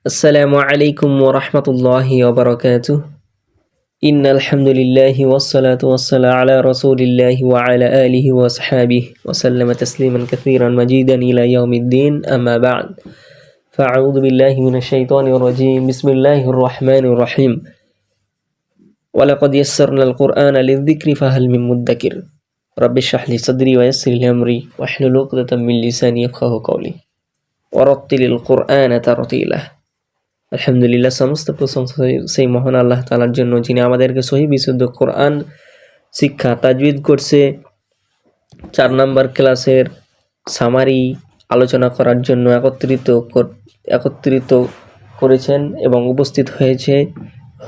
আসসালামু আলাইকুম ওয়া রাহমাতুল্লাহি ওয়া বারাকাতুহু। ইন্নাল হামদুলিল্লাহি ওয়াস সালাতু ওয়াস সালামু আলা রাসূলিল্লাহি ওয়া আলা আলিহি ওয়া আসহাবিহি ওয়া সাল্লামা তাসলিমান কাসীরান মাজিদান ইলা ইয়াউমিদ্দিন আম্মা বা'দ। ফাআউযু বিল্লাহি মিনাশ শাইতানির রাজীম। বিসমিল্লাহির রাহমানির রাহিম। ওয়া লাকাদ ইয়াসসারনাল কুরআনা লিয-যিকরি ফাহাল মিন মুদ্দাকির। রাব্বি ইশরাহ লি সাদরি ওয়া ইয়াসসির লি আমরি ওয়াহলুল উকদাতাম মিন লিসানি ইয়াফকাহু কওলি। ওয়া রাত্তিলিল কুরআনা তারতিলা। আলহামদুলিল্লাহ, সমস্ত প্রশংসা সেই মহান আল্লাহ তাআলার জন্য, যিনি আমাদেরকে সহিহ বিশুদ্ধ কোরআন শিক্ষা তাজউইদ করছে 4 নাম্বার ক্লাসের সামারি আলোচনা করার জন্য একত্রিত করেছেন এবং উপস্থিত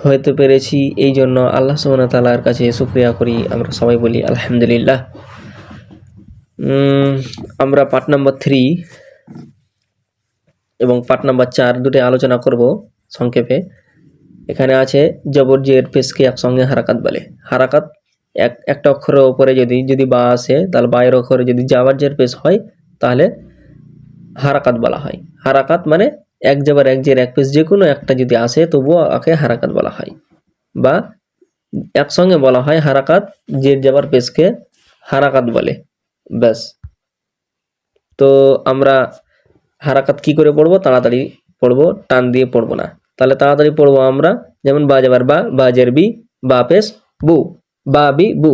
হতে পেরেছি। এই জন্য আল্লাহ সুবহানাহু ওয়া তাআলার কাছে শুকরিয়া করি। আমরা সবাই বলি আলহামদুলিল্লাহ। আমরা পার্ট নাম্বার 3 এবং পার্ট নাম্বার 4 দুটো আলোচনা করব সংক্ষেপে। এখানে আছে জবর জের পেশকে একসঙ্গে হারাকাত বলে। হারাকাত একটা অক্ষরের উপরে যদি বা আসে, তাহলে বায়ের অক্ষরে যদি জাবার জের পেশ হয় তাহলে হারাকাত বলা হয়। হারাকাত মানে এক জবর এক জের এক পেশ যে কোনো একটা যদি আসে তবুও ওকে হারাকাত বলা হয়, বা একসঙ্গে বলা হয় হারাকাত, জের জাবার পেশকে হারাকাত বলে। ব্যাস। তো আমরা হারাকাত কি করে পড়বো? তাড়াতাড়ি পড়বো, টান দিয়ে পড়বো না। তাহলে তাড়াতাড়ি পড়বো আমরা, যেমন বা যাবার বা, বা জের বি, বা পেশ বু, বা বি বু।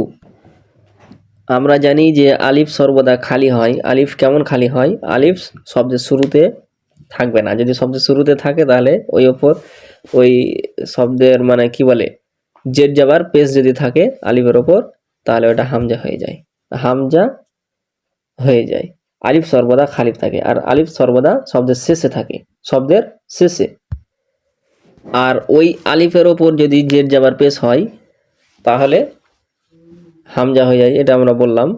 আমরা জানি যে আলিফ সর্বদা খালি হয়। আলিফ কেমন খালি হয়? আলিফ শব্দের শুরুতে থাকবে না। যদি শব্দের শুরুতে থাকে তাহলে ওই শব্দের মানে কি বলে, জের যাবার পেশ যদি থাকে আলিফের ওপর, তাহলে ওটা হামজা হয়ে যায়। হামজা হয়ে যায়। আলিফ সর্বদা খালি থাকে, আর আলিফ সর্বদা শব্দের শেষে থাকে, শব্দের শেষে। আর ওই আলিফের ওপর যদি জের যাবার পেশ হয় তাহলে হামজা হয়ে যায়, এটা আমরা বললাম।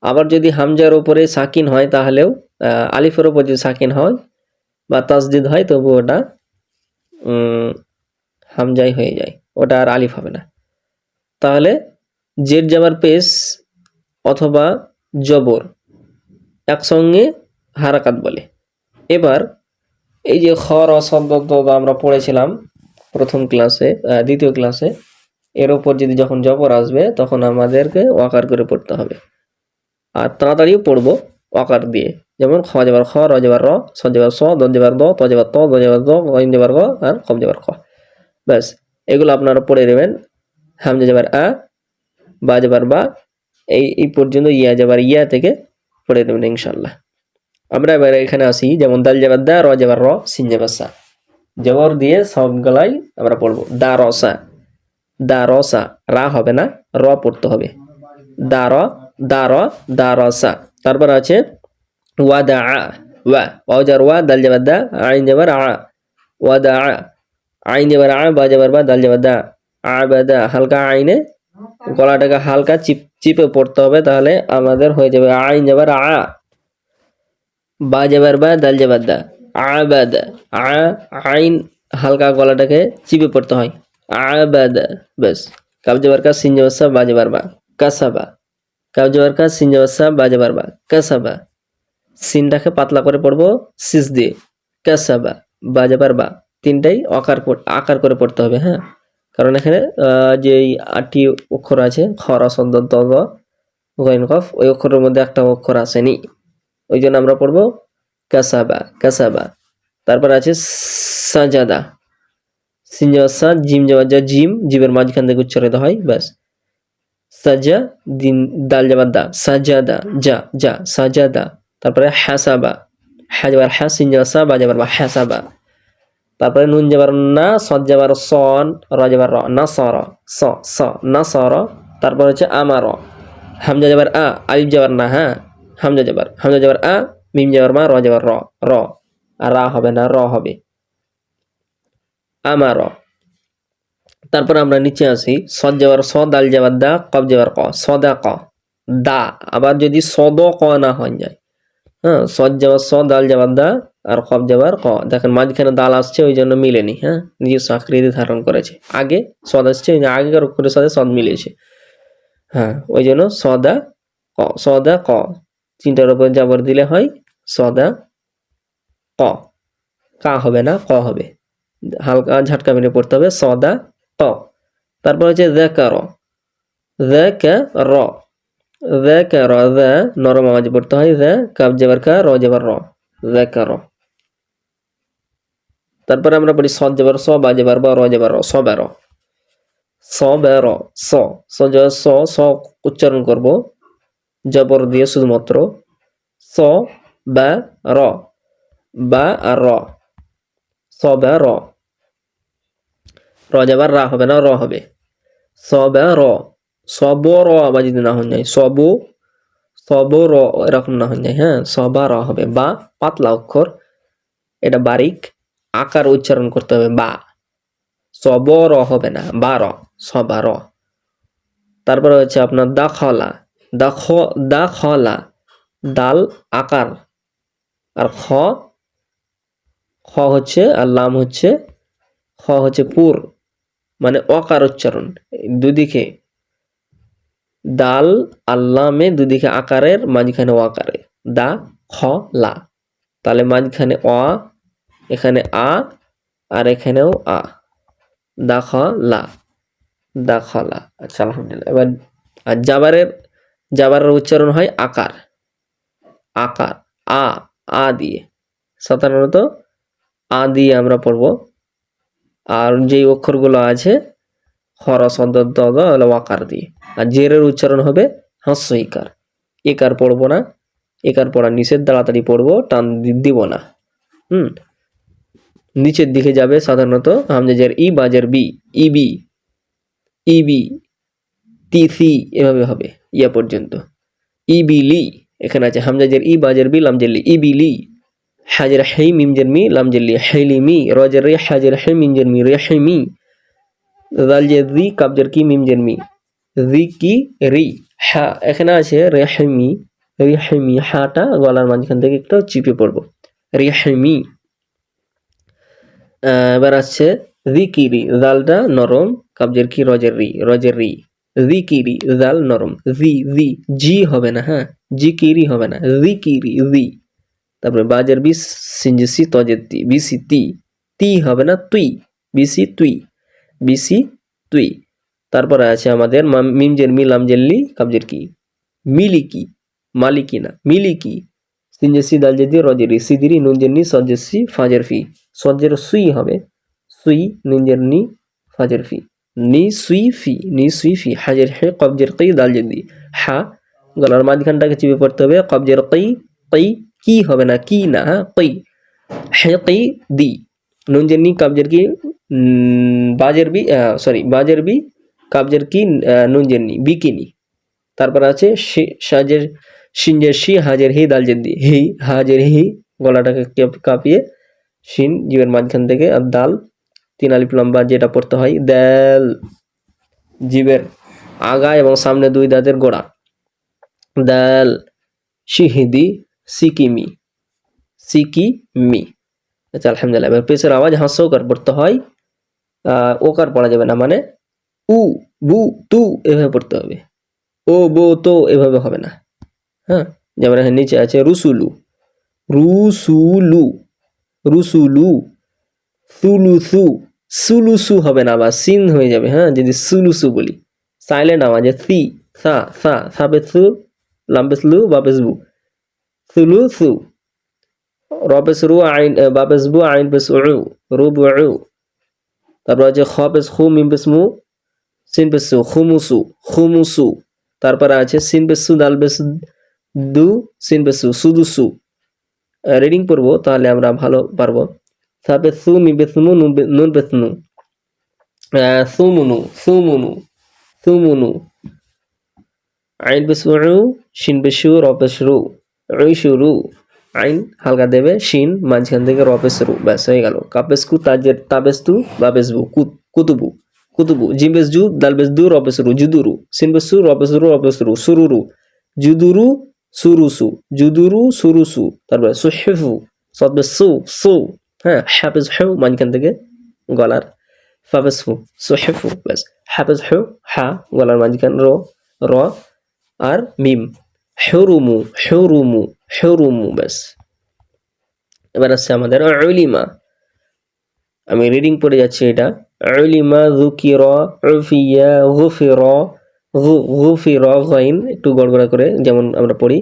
আবার যদি হামজার ওপরে সাকিন হয় তাহলেও, আলিফের ওপর যদি সাকিন হয় বা তাসদিদ হয় তবু ওটা হামজাই হয়ে যায়, ওটা আর আলিফ হবে না। তাহলে জের যাবার পেশ অথবা জবর একসঙ্গে হারাকাত বলে। এবার এই যে খ র শব্দ আমরা পড়েছিলাম প্রথম ক্লাসে, দ্বিতীয় ক্লাসে, এর ওপর যদি যখন জবর আসবে তখন আমাদেরকে ওয়াকার করে পড়তে হবে। আর তাড়াতাড়িও পড়বো ওয়াকার দিয়ে, যেমন খ যাবার খ, র যাবার র, স যাবার স, দ যাবার দ, ত যাবার ত, দ যাবার দ, গইন যাবার গ, আর কফ যাবার খ। ব্যাস, এগুলো আপনারা পড়ে নেবেন। হামজা যাবার আ, বা যাবার বা, এই পর্যন্ত ইয়া যাবার ইয়া থেকে পড়ে নেবেন ইনশাল্লাহ। আমরা এবার এখানে আসি, যেমন দাল যাবার দা, র যাবার র, সিন যাবার সা। জবর দিয়ে সবগুলাই আমরা পড়বো। দা রসা, দা রসা, রা হবে না, র পড়তে হবে। দা র, দা র, দা রসা। তারপর আছে ওয়া দা আ, ওয়া, ওয়া যাবার ওয়া, দাল যাবার দা, আইন যাবার আ, ওয়া দা আ, আইন যাবার আ, বা যাবার বা, দাল যাবার দা, আ বা দা। হালকা আইনে গলাটাকে হালকা চিপে পড়তে হবে, তাহলে আমাদের হয়ে যাবে আইন যাবার আ, বা যাবার বা, দাল যাবার দা, আবাদ। আইন হালকা গলাটাকে চিপে পড়তে হয়, আবাদ। ব্যাস। কাব যাবার কা, সিন যাবার সা, বা যাবার বা, কাসাবা। কাব যাবার কা, সিন যাবার সা, বা যাবার বা, কাসাবা। সিনটাকে পাতলা করে পড়বো সিস দিয়ে, কাসাবা। বা যাবার বা, তিনটাই আকার করে পড়তে হবে। হ্যাঁ, কারণ এখানে যে 8টি অক্ষর আছে, খ র স দ ত গ গইন কফ, ওই অক্ষরের মধ্যে একটা অক্ষর আসেনি, ওই জন্য আমরা পড়বো কাসাবা, কাসাবা। তারপর আছে সাজাদা, সিন যাওয়ার সা, জিম যাওয়ার যা, জিম জিমের মাঝখান থেকে উচ্চারিত হয়। ব্যাস। সাজা, দিন দাল যাবার দা, সাজাদা, যা যা, সাজাদা। তারপরে হাসাবা, হা যাবার হা, সিন যাবার সা, বা যাবার বা, হাসাবা। তারপরে নুন যাবার না, সদ যাবার সন, র যাবার র, নাসর, স স নাসর। তারপর হচ্ছে আমার, হামজা যাবার আ, আলিফ যাবার না, হ্যাঁ, হামজা যাবার আ, মিম যাবার মা, র যাবার র, র। আর রা হবে না, র হবে, আমার। তারপর আমরা নিচে আসি, সদ যাবার স, দাল যাবার দা, কব যাবার ক, সদা ক, দা। আবার যদি সদ ক না হয়ে যায়, হ্যাঁ, সদ যাবার স, দাল যাবার দা, আর কব যাবার ক। দেখেন মাঝখানে দাল আসছে, ওই জন্য মিলেনি। হ্যাঁ, নিজস্ব আকৃতি ধারণ করেছে। আগে সদ আসছে, আগেকার অক্ষরের সাথে সদ মিলেছে। হ্যাঁ, ওই জন্য সদা ক, সদা ক, তিনটার উপর জাবর দিলে হয় সদা ক। কা হবে না, ক হবে, হালকা ঝাটকা মেরে পড়তে হবে। সদা ত। তারপর হচ্ছে যাকার, যাকার, যাকার, যা নরম আওয়াজে পড়তে হয়, যা কাব জেবার কা, র জেবার র, যাকার। তারপরে আমরা পড়ি সদ জেবার স, বা জেবার বা, র জেবার র, সবের, সবের, স, স স উচ্চারণ করব জবর দিয়ে শুধুমাত্র। স বা র, বা আর র, সবের, র জেবার রা হবে না, র হবে। সবের, সবর আবার যদি না হয়ে যায়, সবর এরকম না হয়ে যায়, হ্যাঁ, সবার হবে। বা পাতলা অক্ষর, এটা বারিক আকার উচ্চারণ করতে হবে, বা, সবর হবে না, বার, সবার। তারপরে হচ্ছে আপনার দাখলা, দাখলা, দাল আকার, আর খ, খ হচ্ছে, আর লাম হচ্ছে, খ হচ্ছে পুর, মানে অকার উচ্চারণ। দুদিকে দাল আল্লামে দুদিকে আকারের, মাঝখানে ও আকারে, দা খ লা। তাহলে মাঝখানে অ, এখানে আ, আর এখানেও আ, দাখলা, দাখলা। আচ্ছা, আলহামদুলিল্লাহ। এবার আর জাবারের উচ্চারণ হয় আকার, আকার, আ, আ দিয়ে, সাধারণত আ দিয়ে আমরা পড়ব। আর যেই অক্ষরগুলো আছে খর, সদ, দ, হলো আকার দিয়ে। আর জেরের উচ্চারণ হবে হ্রস্ব ইকার। একার পড়বো না, একার পড়া নিষেধ, তাড়াতাড়ি পড়বো, টান দিব না। নিচের দিকে যাবে সাধারণত হামজাজের ই, বাজের বি, ইবি, ইবি, তিসি, এভাবে হবে ইয়া পর্যন্ত। ইবিলি, এখানে আছে হামজাজের ই, বাজের বি, লামজের লি, ইবিলি। হাজের হে, মিমজের মি, লামজের লি, হেলিমি, রজের রে, হাজের হে, মিমজের মি, রেহেমি। দালজের রি, কাবজের কি, মিমজের মি, রি কি রি। হা এখানে আছে রেহেমি, রিহেমি, হাটা গলার মাঝখান থেকে একটু চিপে পড়বো, রিহেমি। এবার আসছে জিকিরি, জালটা নরম, কাবজের কি, রজের রি, রজের রি, জিকিরি, জাল নরম, জি জি, জি হবে না, হ্যাঁ, জিকিরি হবে না, জিকিরি, জি। তারপরে বাজের বি, সিনজেসি, তজের তি, বিসি তি, তি হবে না, তুই, বিসি তুই, বিসি তুই। তারপরে আছে আমাদের মিমজের মি, লামজের লি, কাবজের কি, মিলিকি, মালিকি না, মিলিকি। সিনজেসি, দালজের দি, রজের রি, সিদিরি, নুনজের নি, সজেসি, ফাজের ফি, সজের সুই হবে, সুই, নুনজের নি, ফাজের ফি, নি সুই ফি, নি সুই ফি। হাজের হে, কবজের কি, দালজের দি, হা গলার মাঝখানটাকে চিপে পড়তে হবে, কবজের কি, কি, কি হবে না, কি না, হ্যাঁ, কি, হে কি দি। নুনজের নি, কাবজের কি, বাজের বি, সরি, বাজের বি, কাবজের কি, নুনজের নি, বিকিনি। তারপর আছে সাজের, শিনজের শি, হাজের হি, দালজের দি, হি, হাজের হি, গলাটাকে কাঁপিয়ে শিন জীবের মাঝখান থেকে, আর দাল তিন আলিফ লম্বা যেটা পড়তে হয়, দাল জীবের আগা এবং সামনে দুই দাঁতের গোড়া, দাল। শিহিদি, সিকিমি, সিকিমি। আচ্ছা, আলহামদুলিল্লাহ। এবার পেশের আওয়াজ হাস্যকার পড়তে হয়, ওকার পড়া যাবে না, মানে উ, বু, তু এভাবে পড়তে হবে, ও বো তো এভাবে হবে না, হ্যাঁ। যেমন এখানে নিচে আছে রুসুলু, রুসুলু, রুসুলু, সুলুসু, সুলুসু হবে না, বা সিন হয়ে যাবে, হ্যাঁ, যদি সুলুসু বলি। সাইলেন্ট আওয়াজে সি, সা, সা, সাবেসু, লাম্বেসলু, বাবেসবু, সুলুসু। রবেসরু, আইন বাবেসবু, আইন বেসু, রুবু। তারপর আছে খ বেস খু, মিম বেস মু, সিন বেসু, খুমুসু, খুমুসু। তারপরে আছে সিন বেসু, দাল বেস দু, সিন বেসু, সুদুসু। রিডিং পড়বো তাহলে আমরা ভালো পারবো। সাবেসু, মি বেসমু, নুন বেসনু, সুমুনু, সুমুনু, সুমুনু। আইন বেসু, শিন বেসু, র বেসরু, শুরু। আইন হালকা দেবে, শিন মাঝখান থেকে র বেসরু, ব্যাস হয়ে গেল। কাপেসকু, তাজের তাবেস্তু, বাবেসবু, কুতুবু, কুতুবু। জিম বেস জু, দাল বেস দু, র বেসরু, জুদুরু। সিন বেসু, র বেসরু, র বেসরু, সুরুরু, জুদুরু, সুরুসু, জুদুরু, সুরুসু। তারপরে সুহিফু, সদ বেস সু, সু, হ্যাঁ। হাফেজ হেউ, মাঝখান থেকে গলার, ফাবেস হু, সুহিফু, ব্যাস। হাফেজ হেউ, হা গলার মাঝখান, র আর মিম, হুরুমু, হুরুমু, হুরুমু, ব্যাস। এবার আসছে আমাদের উলিমা, আমি রিডিং পড়ে যাচ্ছি এটা। উলিমা, যুকিরা, উফিয়া, গুফিরা, গুফিরা, গাইন একটু গড়গড়া করে যেমন আমরা পড়ি,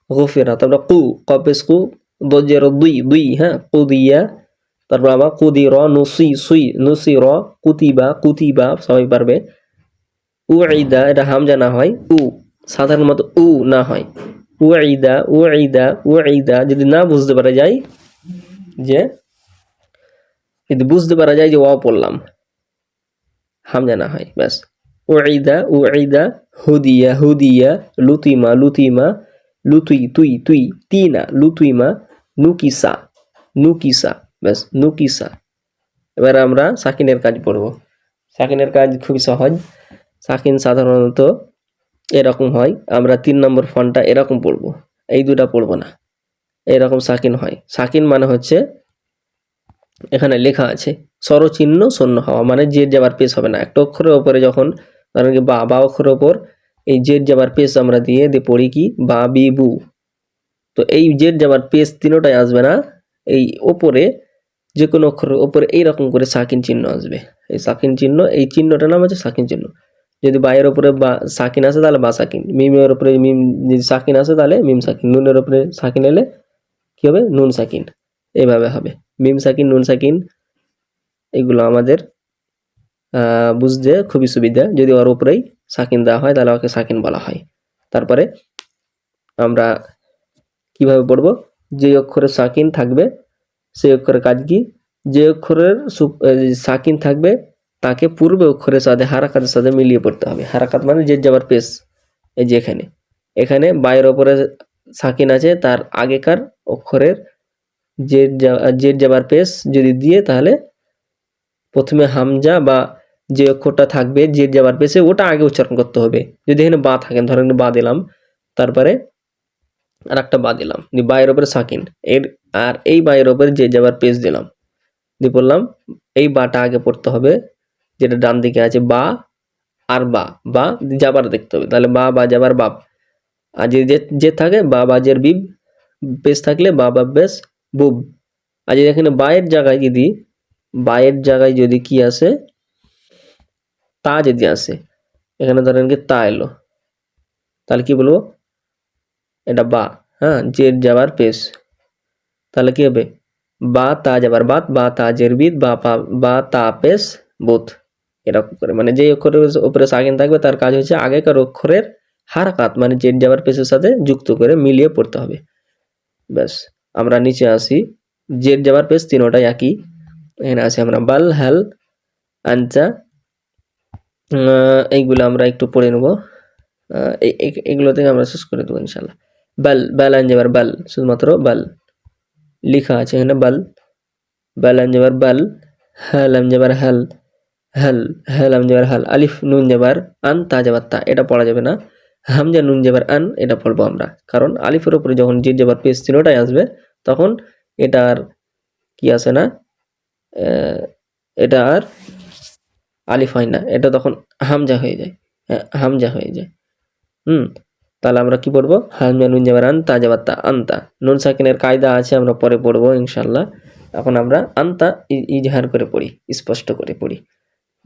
গুফিরা। তারপর কু, কপেস কু, দজের দুই, দুই, হ্যাঁ, কুদিয়া। তারপর আবার কুদিরা, নুসি, সুই, নুসিরা, কুতিবা, কুতিবা, সবাই পারবে। উইদা, এটা হামজা না হয় উ, সাধারণ মতো উ না হয়। উইদা, উইদা, উইদা। যদি না বুঝতে পারা যায় যে, যদি বুঝতে পারা যায় যে ওয়াও পড়লাম, হামজা না হয়, ব্যাস। উইদা, উইদা, হুদিয়া, হুদিয়া, লুতিমা, লুতিমা, লুতুই, তুই, তুই, তিনা, লুতুইমা, নুকিসা, নুকিসা, ব্যাস, নুকিসা। এবার আমরা সাকিনের কাজ পড়ব। সাকিনের কাজ খুবই সহজ। সাকিন সাধারণত এরকম হয়, আমরা 3 নম্বর ফন্টটা এরকম পড়ব, এই দুটা পড়ব না, এরকম সাকিন হয়। সাকিন মানে হচ্ছে এখানে লেখা আছে স্বরচিহ্ন শূন্য হওয়া, মানে জের যাবার পেশ হবে না। একটা অক্ষরের ওপরে যখন ধরেন কি বা অক্ষরের ওপর এই জের যাবার পেশ আমরা দিয়ে পড়ি কি বা, বি, বু, তো এই জের যাবার পেশ তিনটাই আসবে না, এই ওপরে যে কোনো অক্ষরের ওপরে এইরকম করে সাকিন চিহ্ন আসবে। এই সাকিন চিহ্ন, এই চিহ্নটার নাম হচ্ছে সাকিন চিহ্ন। যদি বায়ের উপরে বা সাকিন আসে তাহলে বা সাকিন, মিমের উপরে মিম যদি সাকিন আসে তাহলে মিম সাকিন, নুনের উপরে সাকিন এলে কি হবে, নুন সাকিন, এইভাবে হবে। মিম সাকিন, নুন সাকিন, এগুলো আমাদের বুঝতে খুবই সুবিধা। যদি ওর উপরেই সাকিন দেওয়া হয় তাহলে ওকে সাকিন বলা হয়। তারপরে আমরা কিভাবে পড়বো, যে অক্ষরে সাকিন থাকবে সেই অক্ষরের কাজ কি, যে অক্ষরের সাকিন থাকবে তাকে পূর্বে অক্ষরের সাথে হারাকাতের সাথে মিলিয়ে পড়তে হবে। হারাকাত মানে জের যাবার পেশ। এই যে এখানে, এখানে বায়ের ওপরে সাকিন আছে, তার আগেকার অক্ষরের জের যাবার পেশ যদি দিয়ে, তাহলে প্রথমে হামজা বা যে অক্ষরটা থাকবে জের যাবার পেশে ওটা আগে উচ্চারণ করতে হবে। যদি এখানে বা থাকেন, ধরেন বা দিলাম, তারপরে আর একটা বা দিলাম, বায়ের ওপরে সাকিন, এর আর এই বায়ের ওপরে জের যাবার পেশ দিলাম, দিয়ে বললাম এই বাটা আগে পড়তে হবে, যেটা ডান দিকে আছে বা, আর বা, বা যাবার দেখতে হবে, তাহলে বা, বা যাবার বাপ। আর যদি যে থাকে বা, বাজের বিব, পেশ থাকলে বা, বা বেশ বুব। আর যদি এখানে বায়ের জায়গায় যদি, বায়ের জায়গায় যদি কি আসে, তা যদি আসে, এখানে ধরেন কি তা এলো, তাহলে কি বলবো, এটা বা, হ্যাঁ, জের যাবার পেশ, তাহলে কি হবে বা তা যাবার বাত, বা তা জের বিদ, বা তা পেশ বুত, এরকম করে। মানে যে অক্ষরের উপরে সাকিন থাকবে তার কাজ হচ্ছে আগেকার অক্ষরের হারাকাত মানে জের যাবার পেশের সাথে যুক্ত করে মিলিয়ে পড়তে হবে, ব্যাস। আমরা নিচে আসি, জের যাবার পেশ তিনটাই একই। এখানে আসি আমরা বাল, হাল, আনচা, এইগুলো আমরা একটু পড়ে নেব। এগুলো থেকে আমরা শেষ করে দেবো ইনশাল্লাহ। বাল, বাল আনজাবার বাল, শুধুমাত্র বাল লেখা আছে এখানে, বাল, বাল আনজাবার বাল, হাল আমজাবার হাল, হাল, হাল আমজাবার হাল, আলিফ নুন যাবার আন, তা যাবার তা, এটা পড়া যাবে না। হামজা নুন যাবার আন, এটা পড়বো আমরা, কারণ আলিফের উপরে যখন জের যাবার পেশ চিহ্নটাই আসবে তখন এটা আর কি আসে না, এটা আর আলিফ হয় না, এটা তখন হামজা হয়ে যায়, হামজা হয়ে যায়। তাহলে আমরা কি পড়বো, হামজা নুন যাবার আন, তা যাবার তা, আন্তা। নুন সাকিনের কায়দা আছে, আমরা পরে পড়বো ইনশাল্লাহ। এখন আমরা আন্তা ইজহার করে পড়ি, স্পষ্ট করে পড়ি।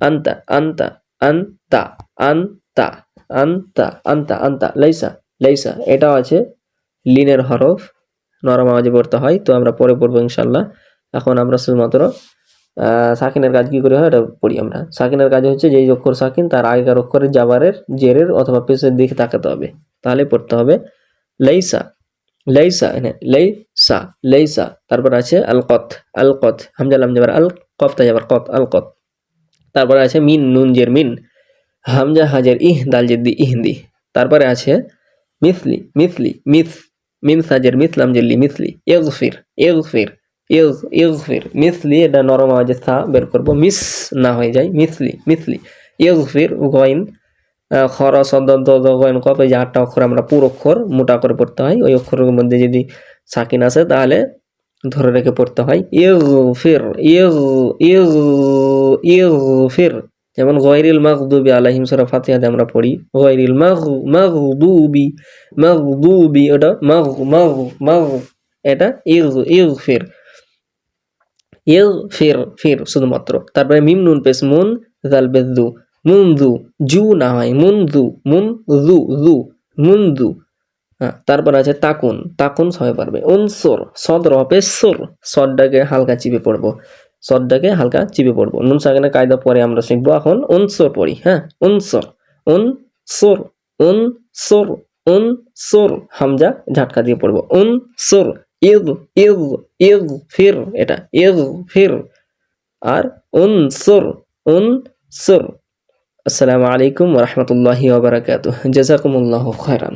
আন্তা, আন্তা, আন্তা, আন্তা, আন্তা, আন্তা, আন্তা, লাইসা, লাইসা, এটাও আছে লিনের হরফ, নরম আওয়াজে পড়তে হয়, তো আমরা পরে পড়বো ইনশাল্লাহ। এখন আমরা শুধুমাত্র সাকিনের কাজ কি করে হয় এটা পড়ি আমরা। সাকিনের কাজ হচ্ছে যেই অক্ষর সাকিন তার আগেকার অক্ষরের জাবারের, জেরের অথবা পেশের দিকে তাকাতে হবে, তাহলে পড়তে হবে লাইসা, লাইসা, লাইসা, লাইসা। তারপর আছে আল কত, আল কত, হামজা লাম যাবার আল, কফতা যাবার কত, আল কত। তারপরে আছে মিন নুন জের মিন, হামজা হাজের ইহ, দাল জের দি, ইহদি। তারপরে আছে মিসলি, মিসলি, মিস, মিন সাজের মিসলাম জেরলি, মিসলি। ইগফির, ইগফির, ইগফির, মিসলি, এটা নরম আওয়াজে সা বের করবো, মিস না হয়ে যায়, মিসলি, মিসলি। ইগফির, গইন, খরা সদ গইন কফ, এই যে 8টা অক্ষর আমরা পুরো অক্ষর মোটা করে পড়তে হয়, ওই অক্ষরের মধ্যে যদি সাকিন আসে তাহলে ধরে রেখে পড়তে হয়। ইগফির, ইগফির, যেমন গয়রিল মাগদুবি আলাইহিম সূরা ফাতিহাতে আমরা পড়ি গয়রিল মাগদুবি, মাগদুবি, ওটা মাগ, এটা ইগফির। ইল ফির ফির শুধুমাত্র। তারপরে মিম নুন পেশ মুন জাল পেশ দু, মুনদু জু না হয় মুনদু মুনদু দু মুনদু। হ্যাঁ, তারপর আছে তাকুন, তাকুন সবাই পারবে। উনসুর সদ র পেশ সুর, সদটাকে হালকা চিপে পড়বো, সদটাকে হালকা চিপে পড়বো। নুন সাকিনের কায়দা পরে আমরা শিখবো, এখন উনসুর পড়ি। হ্যাঁ, উনসুর উনসুর উনসুর উনসুর, হামজা ঝাটকা দিয়ে পড়বো। উনসুর ইদ ইদ ইদ ফির, এটা ইদ ফির। আর উনসুর উনসুর। আসসালামু আলাইকুম ওয়া রাহমাতুল্লাহি ওয়া বারাকাতুহু। জাযাকুমুল্লাহু খায়রান।